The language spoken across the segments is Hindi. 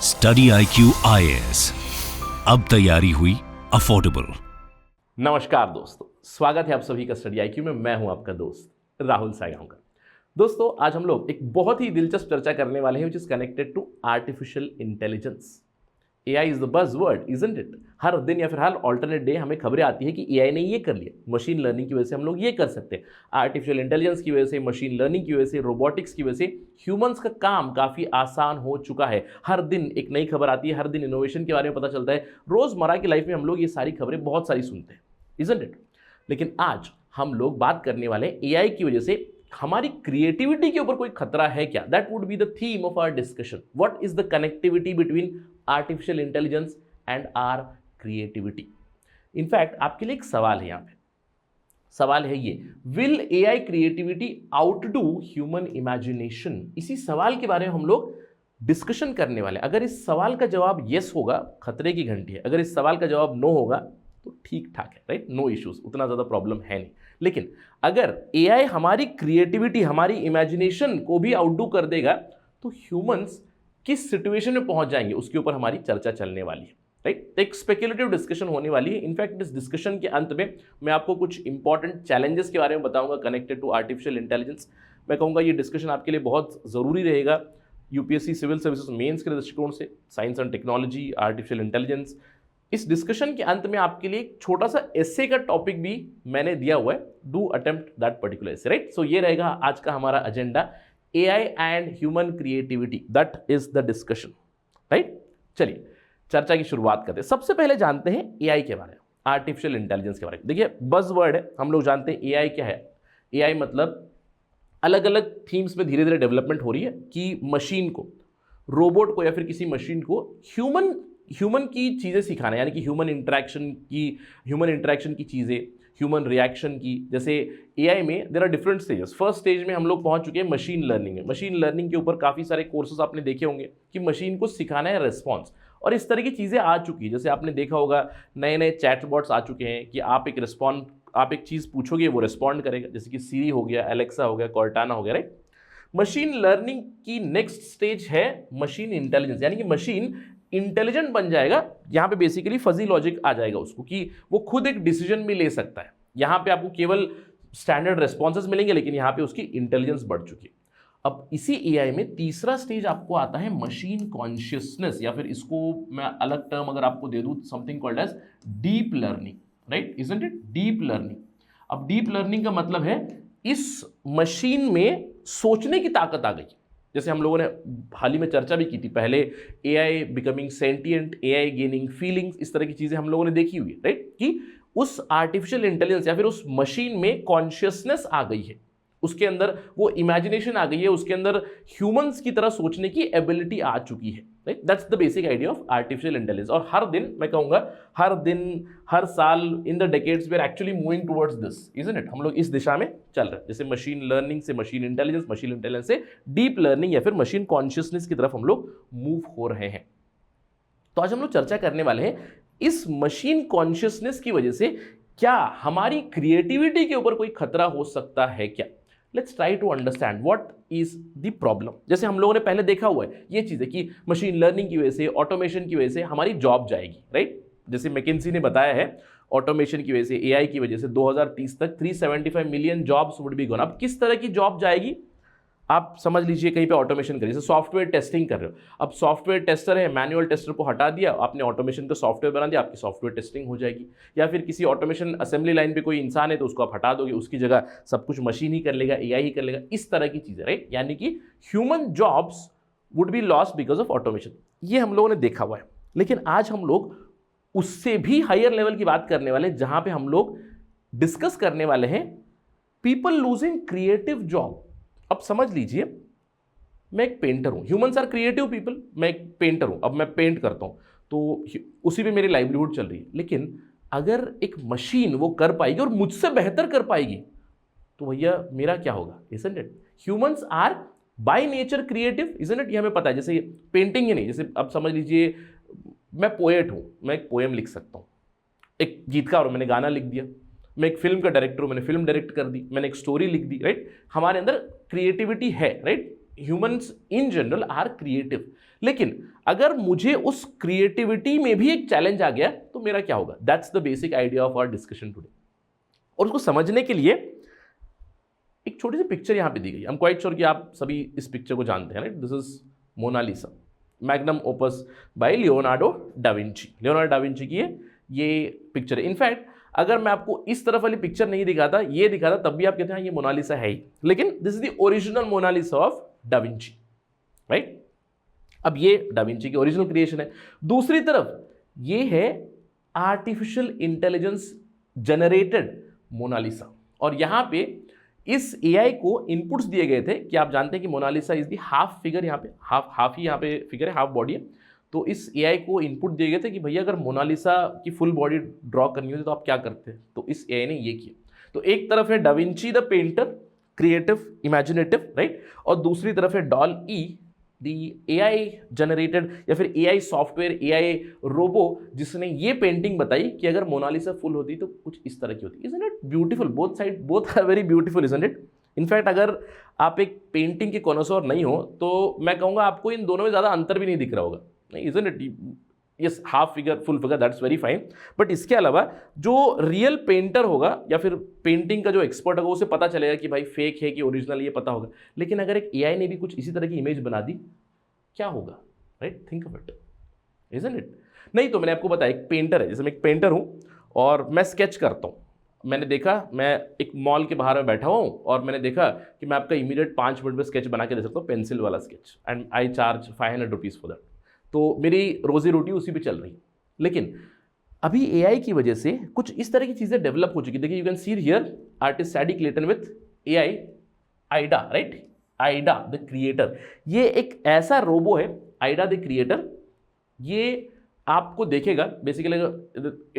स्टडी IQ IAS, अब तैयारी हुई अफोर्डेबल। नमस्कार दोस्तों, स्वागत है आप सभी का स्टडी IQ में। मैं हूं आपका दोस्त राहुल सायगांवकर। दोस्तों, आज हम लोग एक बहुत ही दिलचस्प चर्चा करने वाले हैं which is connected to artificial intelligence. AI is the buzz word, isn't it? हर दिन या फिर हर ऑल्टरनेट डे हमें खबरें आती है कि AI ने ये कर लिया, मशीन लर्निंग की वजह से हम लोग ये कर सकते हैं, आर्टिफिशियल इंटेलिजेंस की वजह से, मशीन लर्निंग की वजह से, रोबोटिक्स की वजह से ह्यूमंस का काम काफ़ी आसान हो चुका है। हर दिन एक नई खबर आती है, हर दिन इनोवेशन के बारे में पता चलता है। रोज़मर्रा की लाइफ में हम लोग ये सारी खबरें बहुत सारी सुनते हैं, इजंट इट? लेकिन आज हम लोग बात करने वाले हैं AI की वजह से हमारी क्रिएटिविटी के ऊपर कोई खतरा है क्या? That would be the theme of our discussion. What is the connectivity between artificial intelligence and our creativity? In fact आपके लिए एक सवाल है यहाँ पे। सवाल है ये, will AI creativity outdo human imagination? इसी सवाल के बारे में हम लोग डिस्कशन करने वाले। अगर इस सवाल का जवाब यस होगा, खतरे की घंटी है। अगर इस सवाल का जवाब नो होगा तो ठीक ठाक है, राइट? नो इश्यूज, उतना ज़्यादा प्रॉब्लम है नहीं। लेकिन अगर AI हमारी क्रिएटिविटी, हमारी इमेजिनेशन को भी आउटडू कर देगा तो ह्यूमंस किस सिचुएशन में पहुंच जाएंगे, उसके ऊपर हमारी चर्चा चलने वाली है, राइट? एक स्पेक्युलेटिव डिस्कशन होने वाली है। इनफैक्ट इस डिस्कशन के अंत में मैं आपको कुछ इंपॉर्टेंट चैलेंजेस के बारे में बताऊंगा कनेक्टेड टू आर्टिफिशियल इंटेलिजेंस। मैं कहूँगा ये डिस्कशन आपके लिए बहुत ज़रूरी रहेगा UPSC सिविल सर्विसेज मेंस के दृष्टिकोण से। Science and technology, artificial intelligence. इस डिस्कशन के अंत में आपके लिए एक छोटा सा एसे का टॉपिक भी मैंने दिया हुआ है। Do attempt that particular essay, right? So ये रहेगा आज का हमारा agenda, AI and human creativity, that is the discussion, right? चलिए चर्चा की शुरुआत करते हैं। सबसे पहले जानते हैं AI के बारे में, आर्टिफिशियल इंटेलिजेंस के बारे में। देखिए, बज़ वर्ड है, हम लोग जानते हैं AI क्या है। AI मतलब अलग अलग थीम्स में धीरे धीरे डेवलपमेंट हो रही है कि मशीन को, रोबोट को या फिर किसी मशीन को ह्यूमन की चीज़ें सिखाना, यानी कि ह्यूमन इंटरेक्शन की चीज़ें, ह्यूमन रिएक्शन की। जैसे AI में there are different stages. First stage में हम लोग पहुंच चुके हैं मशीन लर्निंग में। मशीन लर्निंग के ऊपर काफ़ी सारे कोर्सेज आपने देखे होंगे कि मशीन को सिखाना है रिस्पॉन्स, और इस तरह की चीज़ें आ चुकी है। जैसे आपने देखा होगा नए नए चैटबॉट्स आ चुके हैं कि आप एक चीज़ पूछोगे वो रिस्पॉन्ड करेगा, जैसे कि सीरी हो गया, एलेक्सा हो गया, कॉर्टाना हो गया, राइट? मशीन लर्निंग की नेक्स्ट स्टेज है मशीन इंटेलिजेंस, यानी कि मशीन इंटेलिजेंट बन जाएगा। यहाँ पे बेसिकली फजी लॉजिक आ जाएगा उसको कि वो खुद एक डिसीजन भी ले सकता है। यहाँ पे आपको केवल स्टैंडर्ड रिस्पॉन्सेज मिलेंगे, लेकिन यहाँ पे उसकी इंटेलिजेंस बढ़ चुकी है। अब इसी AI में तीसरा स्टेज आपको आता है मशीन कॉन्शियसनेस, या फिर इसको मैं अलग टर्म अगर आपको दे दूँ, something called as deep learning, right? Isn't it? Deep learning. अब डीप लर्निंग का मतलब है इस मशीन में सोचने की ताकत आ गई। जैसे हम लोगों ने हाल ही में चर्चा भी की थी पहले, AI becoming sentient, AI gaining feelings, इस तरह की चीजें हम लोगों ने देखी हुई है, राइट? कि उस आर्टिफिशियल इंटेलिजेंस या फिर उस मशीन में कॉन्शियसनेस आ गई है, उसके अंदर वो इमेजिनेशन आ गई है, उसके अंदर ह्यूमंस की तरह सोचने की एबिलिटी आ चुकी है, right? That's the basic idea of artificial intelligence. और हर दिन, मैं कहूँगा हर दिन, हर साल, in the decades we are actually moving towards this, isn't it? हम लोग इस दिशा में चल रहे हैं। जैसे मशीन लर्निंग से मशीन इंटेलिजेंस से डीप लर्निंग या फिर मशीन कॉन्शियसनेस की तरफ हम लोग मूव हो रहे हैं। तो आज हम लोग चर्चा करने वाले हैं इस मशीन कॉन्शियसनेस की वजह से क्या हमारी क्रिएटिविटी के ऊपर कोई खतरा हो सकता है क्या? Let's try to understand what is the problem. जैसे हम लोगों ने पहले देखा हुआ है ये चीज़ है कि मशीन लर्निंग की वजह से, ऑटोमेशन की वजह से हमारी जॉब जाएगी, राइट? जैसे मैकिन्सी ने बताया है, ऑटोमेशन की वजह से, AI की वजह से 2030 तक 375 million jobs would be gone. अब किस तरह की जॉब जाएगी आप समझ लीजिए, कहीं पे ऑटोमेशन करिए, जैसे सॉफ्टवेयर टेस्टिंग कर रहे हो। अब सॉफ्टवेयर टेस्टर है, मैनुअल टेस्टर को हटा दिया, आपने ऑटोमेशन का सॉफ्टवेयर बना दिया, आपकी सॉफ्टवेयर टेस्टिंग हो जाएगी। या फिर किसी ऑटोमेशन असेंबली लाइन पे कोई इंसान है तो उसको आप हटा दोगे, उसकी जगह सब कुछ मशीन ही कर लेगा, AI ही कर लेगा, इस तरह की चीज़ें, राइट? यानी कि human jobs would be lost because of automation. ये हम लोगों ने देखा हुआ है। लेकिन आज हम लोग उससे भी हायर लेवल की बात करने वाले, जहां पे हम लोग डिस्कस करने वाले हैं पीपल लूजिंग क्रिएटिव जॉब। अब समझ लीजिए, मैं एक पेंटर हूं, ह्यूमंस आर क्रिएटिव पीपल, मैं एक पेंटर हूं, अब मैं पेंट करता हूं तो उसी पे मेरी लाइवलीहुड चल रही है। लेकिन अगर एक मशीन वो कर पाएगी और मुझसे बेहतर कर पाएगी तो भैया मेरा क्या होगा? Isn't it? Humans are by nature creative, isn't it? ये हमें पता है। जैसे पेंटिंग ही नहीं, जैसे अब समझ लीजिए मैं पोएट हूं, मैं एक पोएम लिख सकता हूं, एक गीतकार हूं, मैंने गाना लिख दिया। मैं एक फिल्म का डायरेक्टर हूं, मैंने फिल्म डायरेक्ट कर दी, मैंने एक स्टोरी लिख दी, राइट? हमारे अंदर क्रिएटिविटी है, right? Humans in general R creative, लेकिन अगर मुझे उस क्रिएटिविटी में भी एक चैलेंज आ गया तो मेरा क्या होगा? That's the basic idea of our discussion today. और उसको समझने के लिए एक छोटी सी पिक्चर यहां पे दी गई। आई एम क्वाइट श्योर कि आप सभी इस पिक्चर को जानते हैं, right? This is Mona Lisa, magnum opus by Leonardo da Vinci. Leonardo da Vinci की ये पिक्चर है। इनफैक्ट अगर मैं आपको इस तरफ वाली पिक्चर नहीं दिखाता, ये दिखाता, तब भी आप कहते हैं ये मोनालिसा है ही, लेकिन this is the original Mona Lisa of da Vinci, right? अब ये डा विंची की ओरिजिनल क्रिएशन है। दूसरी तरफ ये है आर्टिफिशियल इंटेलिजेंस जनरेटेड मोनालिसा, और यहां पे इस एआई को इनपुट्स दिए गए थे कि आप जानते हैं कि Mona Lisa is the half figure, यहाँ पे हाफ ही यहाँ पे फिगर है, हाफ बॉडी है। तो इस एआई को इनपुट दिए गए थे कि भैया अगर मोनालिसा की फुल बॉडी ड्रॉ करनी होती तो आप क्या करते हैं? तो इस एआई ने ये किया। तो एक तरफ है da Vinci the painter, creative, imaginative, right? और दूसरी तरफ है डॉल ई, दी एआई जनरेटेड या फिर एआई सॉफ्टवेयर, एआई रोबो, जिसने ये पेंटिंग बताई कि अगर मोनालिसा फुल होती तो कुछ इस तरह की होती। Isn't it beautiful? Both are very beautiful, isn't it? In fact अगर आप एक पेंटिंग के कॉनोसोर नहीं हो तो मैं कहूँगा आपको इन दोनों में ज़्यादा अंतर भी नहीं दिख रहा होगा, नहीं? Isn't it? Yes, half figure, full figure, that's very fine. But इसके अलावा जो रियल पेंटर होगा या फिर पेंटिंग का जो एक्सपर्ट होगा उसे पता चलेगा कि भाई फेक है कि ओरिजिनल, ये पता होगा। लेकिन अगर एक एआई ने भी कुछ इसी तरह की इमेज बना दी, क्या होगा? Right? Think of it, isn't it? नहीं तो मैंने आपको बताया एक पेंटर है, जैसे मैं एक पेंटर हूँ और मैं स्केच करता हूँ। मैंने देखा, मैं एक मॉल के बाहर में बैठा हुआ हूँ और मैंने देखा कि मैं आपका इमीडिएट 5 मिनट में स्केच बना के दे सकता हूँ, पेंसिल वाला sketch, and I charge 500 rupees for that. तो मेरी रोजी रोटी उसी पे चल रही। लेकिन अभी एआई की वजह से कुछ इस तरह की चीज़ें डेवलप हो चुकी। देखिए, you can see here artist सैडी Clayton with AI Aida, right? Aida the creator, ये एक ऐसा रोबो है, आइडा द क्रिएटर। ये आपको देखेगा basically,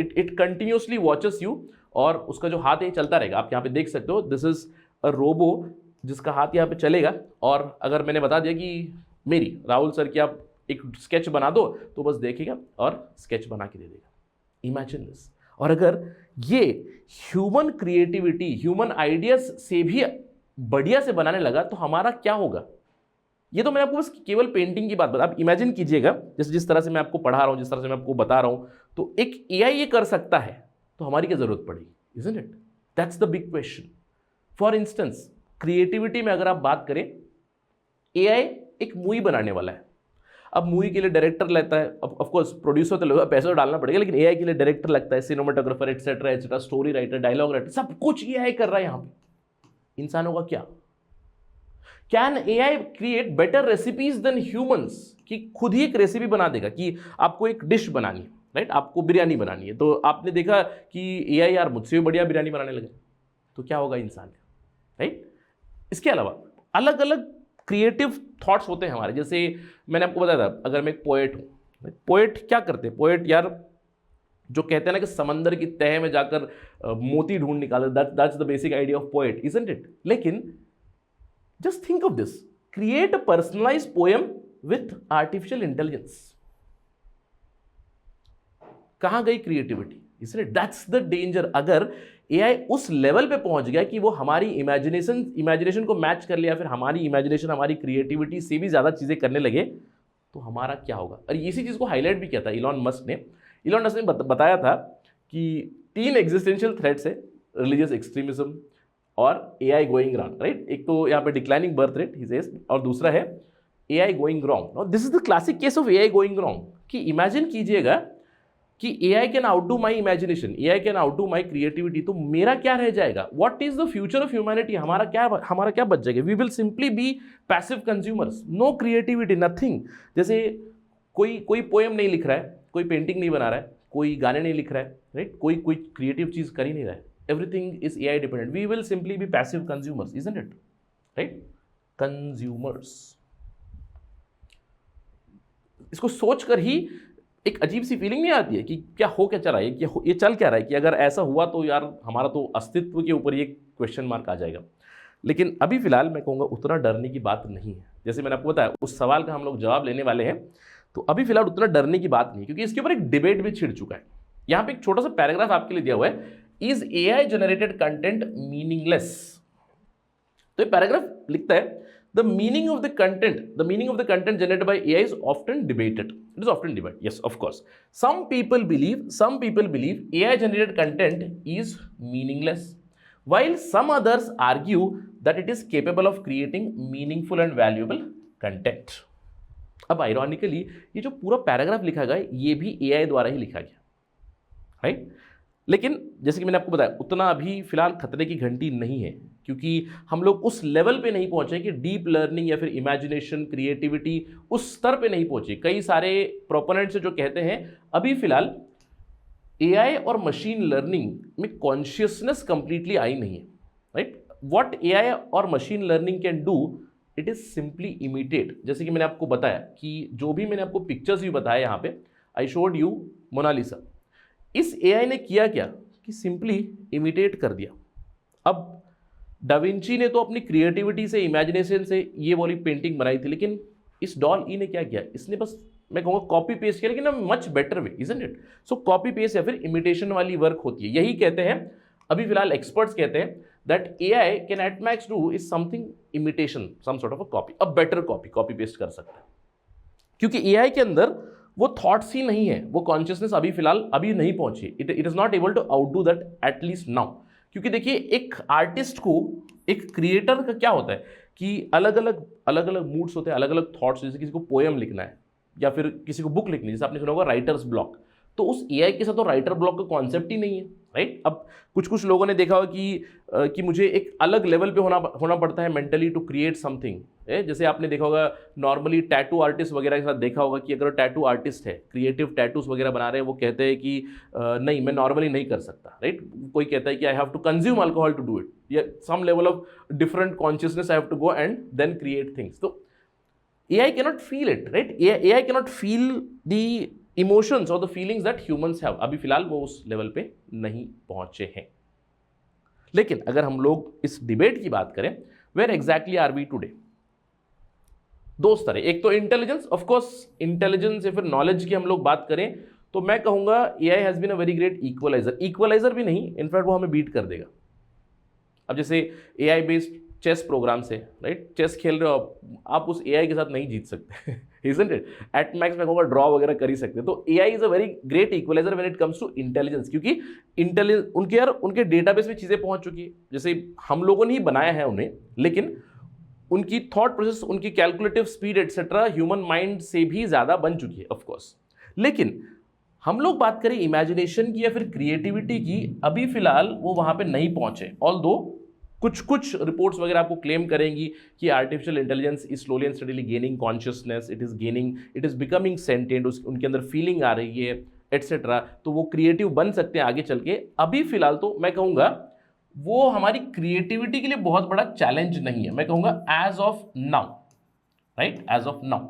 it continuously watches you, और उसका जो हाथ है ये चलता रहेगा। आप यहाँ पे देख सकते हो, दिस इज अ रोबो जिसका हाथ यहाँ पे चलेगा। और अगर मैंने बता दिया कि मेरी राहुल सर की आप एक स्केच बना दो, तो बस देखेगा और स्केच बना के दे देगा। Imagine this. और अगर ये ह्यूमन क्रिएटिविटी, ह्यूमन आइडियाज से भी बढ़िया से बनाने लगा तो हमारा क्या होगा? ये तो मैं आपको बस केवल पेंटिंग की बात बता। आप इमेजिन कीजिएगा, जिस तरह से मैं आपको पढ़ा रहा हूँ, जिस तरह से मैं आपको बता रहा हूँ, तो एक एआई ये कर सकता है तो हमारी क्या जरूरत पड़ेगी? Isn't it? That's the big question. For instance, creativity में अगर आप बात करें, एआई एक मूवी बनाने वाला है। अब मूवी के लिए डायरेक्टर लगता है, ऑफ कोर्स प्रोड्यूसर तो लगेगा, पैसा डालना पड़ेगा, लेकिन एआई के लिए डायरेक्टर लगता है, cinematographer, etcetera etcetera, story writer, dialogue writer, सब कुछ एआई कर रहा है। यहाँ पे इंसानों का क्या? Can AI create better recipes then humans? कि खुद ही एक रेसिपी बना देगा कि आपको एक डिश बनानी है, राइट? आपको बिरयानी बनानी है, तो आपने देखा कि एआई यार मुझसे भी बढ़िया बिरयानी बनाने लगे, तो क्या होगा इंसान का, राइट? इसके अलावा अलग अलग क्रिएटिव थॉट्स होते हैं हमारे। जैसे मैंने आपको बताया था, अगर मैं एक पोएट हूँ, पोएट क्या करते हैं? पोएट यार जो कहते हैं ना कि समंदर की तह में जाकर मोती ढूंढ निकाले, that's the basic idea of poet, isn't it? लेकिन just think of this, create a personalized poem with artificial intelligence. कहां गई क्रिएटिविटी? इसलिए दैट्स द डेंजर। अगर एआई उस लेवल पे पहुंच गया कि वो हमारी इमेजिनेशन को मैच कर लिया, फिर हमारी इमेजिनेशन, हमारी क्रिएटिविटी से भी ज़्यादा चीज़ें करने लगे, तो हमारा क्या होगा? और इसी चीज़ को हाईलाइट भी किया था इलॉन मस्क ने बताया था कि 3 एग्जिस्टेंशियल थ्रेट्स है, रिलीजियस एक्सट्रीमिज्म और एआई गोइंग रॉन्ग, राइट? एक तो यहाँ पे डिक्लाइनिंग बर्थ रेट ही सेज, और दूसरा है एआई गोइंग रॉन्ग। और this is the classic case of AI going wrong, कि इमेजिन कीजिएगा कि AI can outdo my imagination, AI can outdo my creativity, तो मेरा क्या रह जाएगा? What is the future of humanity? हमारा क्या बच जाएगा? We will simply be passive consumers, no creativity, nothing. जैसे कोई पोएम नहीं लिख रहा है, कोई पेंटिंग नहीं बना रहा है, कोई गाने नहीं लिख रहा है, राइट? कोई क्रिएटिव चीज कर ही नहीं रहा है, everything is AI dependent. We will simply be passive consumers, isn't it? Right? Consumers. इसको सोचकर ही एक अजीब सी फीलिंग नहीं आती है कि क्या चल रहा है, ये चल क्या रहा है, कि अगर ऐसा हुआ तो यार हमारा तो अस्तित्व के ऊपर ये क्वेश्चन मार्क आ जाएगा। लेकिन अभी फिलहाल मैं कहूँगा उतना डरने की बात नहीं है। जैसे मैंने आपको बताया, उस सवाल का हम लोग जवाब लेने वाले हैं, तो अभी फिलहाल उतना डरने की बात नहीं, क्योंकि इसके ऊपर एक डिबेट भी छिड़ चुका है। यहाँ पे एक छोटा सा पैराग्राफ आपके लिए दिया हुआ है, is AI generated content meaningless? तो ये पैराग्राफ लिखता है, the meaning of the content generated by AI is often debated. It is often debated. Yes, of course. Some people believe AI generated content is meaningless, while some others argue that it is capable of creating meaningful and valuable content. अब ironically ये जो पूरा पैराग्राफ लिखा गया ये भी AI द्वारा ही लिखा गया, राइट? लेकिन जैसे कि मैंने आपको बताया उतना अभी फिलहाल खतरे की घंटी नहीं है, क्योंकि हम लोग उस लेवल पे नहीं पहुंचे कि डीप लर्निंग या फिर इमेजिनेशन, क्रिएटिविटी उस स्तर पे नहीं पहुंचे। कई सारे प्रोपोनेंट्स जो कहते हैं अभी फिलहाल एआई और मशीन लर्निंग में कॉन्शियसनेस कंप्लीटली आई नहीं है, राइट? व्हाट एआई और machine learning can do, it is simply imitate. जैसे कि मैंने आपको बताया कि जो भी मैंने आपको पिक्चर्स भी बताया यहाँ पे, आई शोड यू मोनालिसा, इस एआई ने किया क्या कि सिंपली इमिटेट कर दिया। अब डाविंची ने तो अपनी क्रिएटिविटी से, इमेजिनेशन से ये वाली पेंटिंग बनाई थी, लेकिन इस डॉल ई ने क्या किया, इसने बस मैं कहूँगा कॉपी पेस्ट किया, लेकिन much better way, isn't it? So copy paste या फिर इमिटेशन वाली वर्क होती है। यही कहते हैं अभी फिलहाल एक्सपर्ट्स कहते हैं that AI can at max do is something imitation, some sort of a copy, a better copy paste कर सकता है, क्योंकि एआई के अंदर वो थॉट्स ही नहीं है, वो कॉन्शियसनेस अभी फिलहाल अभी नहीं पहुंची। It is not able to outdo that at least now. क्योंकि देखिए एक आर्टिस्ट को, एक क्रिएटर का क्या होता है कि अलग अलग मूड्स होते हैं, अलग अलग थॉट्स। जैसे किसी को पोएम लिखना है या फिर किसी को बुक लिखनी है, जैसे आपने सुना होगा राइटर्स ब्लॉक, तो उस एआई के साथ तो राइटर ब्लॉक का कॉन्सेप्ट ही नहीं है, राइट? अब कुछ लोगों ने देखा होगा कि मुझे एक अलग लेवल पे होना पड़ता है मेंटली टू क्रिएट समथिंग। जैसे आपने देखा होगा नॉर्मली टैटू आर्टिस्ट वगैरह के साथ देखा होगा कि अगर टैटू आर्टिस्ट है, क्रिएटिव टैटूज वगैरह बना रहे हैं, वो कहते हैं कि नहीं मैं नॉर्मली नहीं कर सकता, राइट? कोई कहता है कि I have to consume alcohol to do it, या some level of different consciousness I have to go and then create things. तो AI cannot feel it, right? AI cannot feel the emotions और the feelings that humans have. अभी फिलहाल वो उस लेवल पे नहीं पहुंचे हैं। लेकिन अगर हम लोग इस डिबेट की बात करें, where exactly are we today? दो स्तर है, एक तो इंटेलिजेंस, ऑफ कोर्स इंटेलिजेंस या फिर नॉलेज की हम लोग बात करें तो मैं कहूंगा AI has been a very great equaliser भी नहीं, इनफैक्ट वो हमें बीट कर देगा। अब जैसे एआई बेस्ड चेस प्रोग्राम से, राइट? चेस खेल रहे हो आप उस एआई के साथ नहीं जीत सकते, इजंट इट? एट मैक्स में कहूँगा ड्रॉ वगैरह कर ही सकते हैं। तो AI is a very great equaliser when it comes to intelligence, क्योंकि इंटेलिजेंस उनके डेटाबेस में चीज़ें पहुंच चुकी है। जैसे हम लोगों ने ही बनाया है उन्हें, लेकिन उनकी थॉट प्रोसेस, उनकी calculative speed etcetera human mind से भी ज़्यादा बन चुकी है, ऑफ कोर्स। लेकिन हम लोग बात करें इमेजिनेशन की या फिर क्रिएटिविटी की, अभी फिलहाल वो वहाँ पे नहीं पहुँचे। ऑल्दो कुछ रिपोर्ट्स वगैरह आपको क्लेम करेंगी कि artificial intelligence is slowly and steadily gaining consciousness, it is becoming scented, उनके अंदर फीलिंग आ रही है एटसेट्रा, तो वो क्रिएटिव बन सकते हैं आगे चल के। अभी फिलहाल तो मैं कहूँगा वो हमारी क्रिएटिविटी के लिए बहुत बड़ा चैलेंज नहीं है, मैं कहूँगा as of now, right? As of now.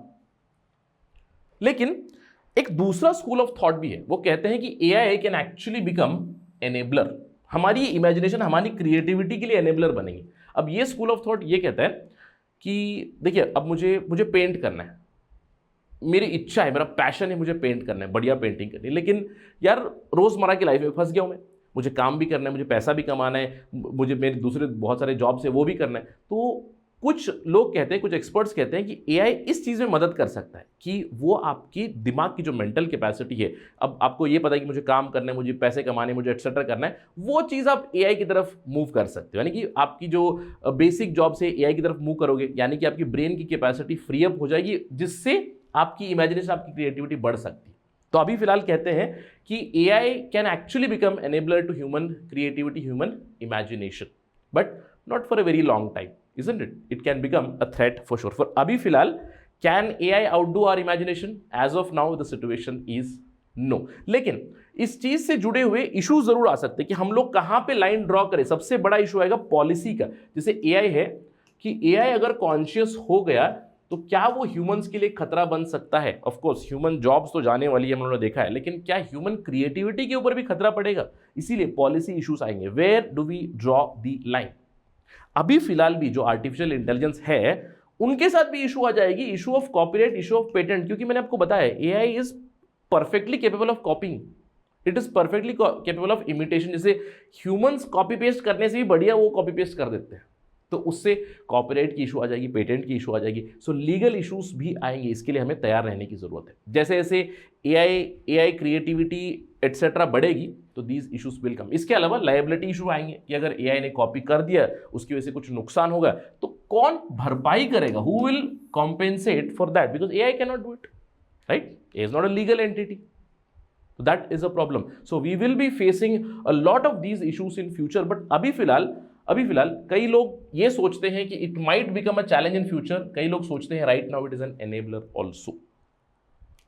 लेकिन एक दूसरा स्कूल ऑफ थॉट भी है, वो कहते हैं कि AI can actually become enabler, हमारी इमेजिनेशन, हमारी क्रिएटिविटी के लिए एनेबलर बनेंगे। अब ये स्कूल ऑफ थॉट ये कहता है कि देखिए अब मुझे पेंट करना है, मेरी इच्छा है, मेरा पैशन है, मुझे पेंट करना है, बढ़िया पेंटिंग करनी है, लेकिन यार रोज़मर्रा की लाइफ में फंस गया हूँ मैं, मुझे काम भी करना है, मुझे पैसा भी कमाना है, मुझे मेरे दूसरे बहुत सारे जॉब्स है वो भी करना है। तो कुछ लोग कहते हैं, कुछ एक्सपर्ट्स कहते हैं कि एआई इस चीज़ में मदद कर सकता है कि वो आपकी दिमाग की जो मेंटल कैपेसिटी है, अब आपको ये पता है कि मुझे काम करना है, मुझे पैसे कमाने, मुझे एटसेट्रा करना है, वो चीज़ आप एआई की तरफ मूव कर सकते हो। यानी कि आपकी जो बेसिक जॉब से एआई की तरफ मूव करोगे, यानी कि आपकी ब्रेन की कैपेसिटी फ्री अप हो जाएगी, जिससे आपकी इमेजिनेशन, आपकी क्रिएटिविटी बढ़ सकती है। तो अभी फिलहाल कहते हैं कि AI can actually become enabler to human creativity, human imagination, but not for a very long time, isn't it? It can become a threat for sure. For अभी फिलहाल can AI outdo our imagination? As of now the situation is no. लेकिन इस चीज से जुड़े हुए इशू जरूर आ सकते हैं कि हम लोग कहाँ पे लाइन ड्रॉ करें। सबसे बड़ा इशू आएगा पॉलिसी का। जैसे AI है कि AI अगर कॉन्शियस हो गया तो क्या वो ह्यूमंस के लिए खतरा बन सकता है? ऑफ कोर्स ह्यूमन जॉब्स तो जाने वाली है, हम लोगों ने देखा है, लेकिन क्या ह्यूमन क्रिएटिविटी के ऊपर भी खतरा पड़ेगा? इसीलिए पॉलिसी इश्यूज आएंगे। Where do we draw the line? अभी फिलहाल भी जो आर्टिफिशियल इंटेलिजेंस है उनके साथ भी इशू आ जाएगी, issue of copyright, issue of patent, क्योंकि मैंने आपको बताया AI is perfectly capable of कॉपिंग, it is perfectly capable of imitation. जैसे ह्यूमंस कॉपी पेस्ट करने से भी बढ़िया वो कॉपी पेस्ट कर देते हैं, तो उससे कॉपीराइट की इशू आ जाएगी, पेटेंट की इशू आ जाएगी, सो लीगल इश्यूज भी आएंगे। इसके लिए हमें तैयार रहने की ज़रूरत है। जैसे जैसे एआई क्रिएटिविटी एट्सेट्रा बढ़ेगी तो दीज इश्यूज विल कम। इसके अलावा लायबिलिटी इशू आएंगे कि अगर एआई ने कॉपी कर दिया, उसकी वजह से कुछ नुकसान होगा तो कौन भरपाई करेगा, who will compensate for that, because AI can not do it, right? A is not a legal entity, so that is a problem. So we will be facing a lot of these issues in future, but अभी फिलहाल कई लोग ये सोचते हैं कि it might become a challenge in future. कई लोग सोचते हैं right now it is an enabler also,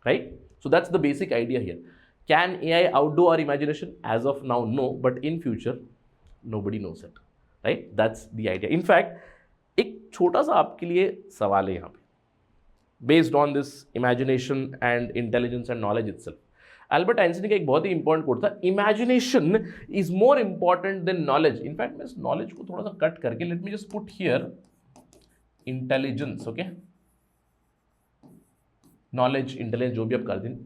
right? So that's the basic idea here. Can AI outdo our imagination? As of now, no, but in future, nobody knows it, right? That's the idea. In fact, एक छोटा सा आपके लिए सवाल है यहाँ पे, based on this imagination and intelligence and knowledge itself. Albert Einstein का एक बहुत ही इंपॉर्टेंट कोट था, imagination is more important than knowledge. In fact मैं इस नॉलेज को थोड़ा सा कट करके, let me just put here intelligence, okay, knowledge intelligence जो भी आप कर दें,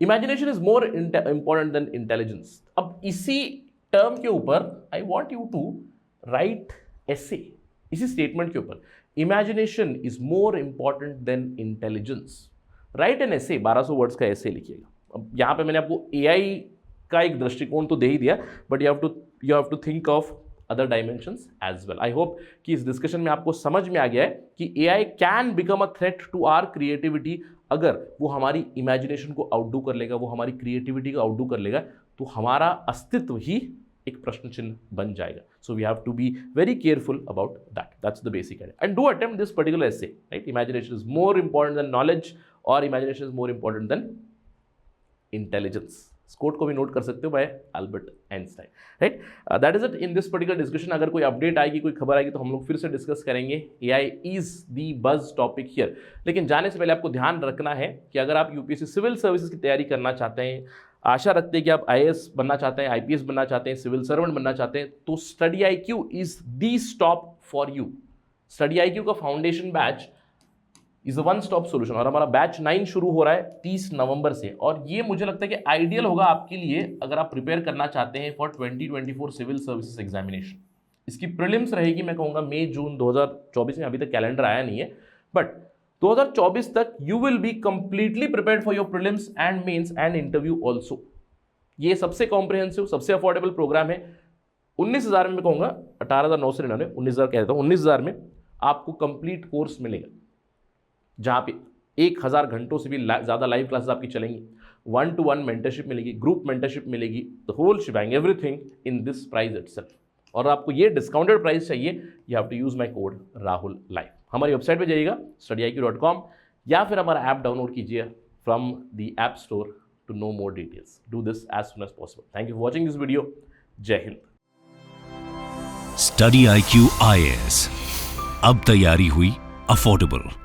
imagination is more important than intelligence. अब इसी टर्म के ऊपर I want you to write essay, इसी स्टेटमेंट के ऊपर, imagination is more important than intelligence. Right an essay, 1200 words का एसे लिखिएगा। अब यहाँ पे मैंने आपको एआई का एक दृष्टिकोण तो दे ही दिया, but you have to think of other dimensions as well. I hope कि इस डिस्कशन में आपको समझ में आ गया है कि AI can become a threat to our creativity. अगर वो हमारी इमेजिनेशन को आउटडू कर लेगा, वो हमारी क्रिएटिविटी को आउटडू कर लेगा, तो हमारा अस्तित्व ही एक प्रश्न चिन्ह बन जाएगा। So we have to be very careful about that. That's the basic idea and do attempt this particular essay, right? Imagination is more important than knowledge और imagination is more important than intelligence. इस कोट को भी नोट कर सकते हो by Albert Einstein, right? That is it in this particular discussion. अगर कोई अपडेट आएगी, कोई खबर आएगी तो हम लोग फिर से डिस्कस करेंगे। एआई इज द बज टॉपिक हियर। लेकिन जाने से पहले आपको ध्यान रखना है कि अगर आप यूपीएससी सिविल सर्विसेज की तैयारी करना चाहते हैं, आशा रखते हैं कि आप आईएएस बनना चाहते हैं, आईपीएस बनना चाहते हैं, सिविल सर्वेंट बनना चाहते हैं, तो study IQ is the stop for you. Study IQ का foundation batch is a one stop solution और हमारा बैच 9 शुरू हो रहा है 30 नवंबर से, और ये मुझे लगता है कि आइडियल होगा आपके लिए अगर आप प्रिपेयर करना चाहते हैं फॉर 2024 सिविल सर्विसेज एग्जामिनेशन। इसकी प्रीलिम्स रहेगी, मैं कहूँगा मई जून 2024 में, अभी तक कैलेंडर आया नहीं है, बट 2024 तक you will be completely prepared for your prelims and mains and interview also. ये सबसे कॉम्प्रिहेंसिव, सबसे अफोर्डेबल प्रोग्राम है। 19,000 में मैं कहूँगा, 18,999, 19,000 कह देता हूँ, 19,000 में आपको कंप्लीट कोर्स मिलेगा, जहाँ पे 1,000 घंटों से भी ज़्यादा लाइव क्लासेस आपकी चलेंगी, 1-to-1 मेंटरशिप मिलेगी, ग्रुप मेंटरशिप मिलेगी, the whole shebang, everything in this price itself. और आपको ये डिस्काउंटेड प्राइस चाहिए, you have to use my code Rahul live. हमारी वेबसाइट पे जाइएगा studiiq.com, या फिर हमारा ऐप डाउनलोड कीजिए from the app store to know more details. Do this as soon as possible. Thank you for watching this video. जय हिंद। स्टडी IQ IAS, अब तैयारी हुई अफोर्डेबल।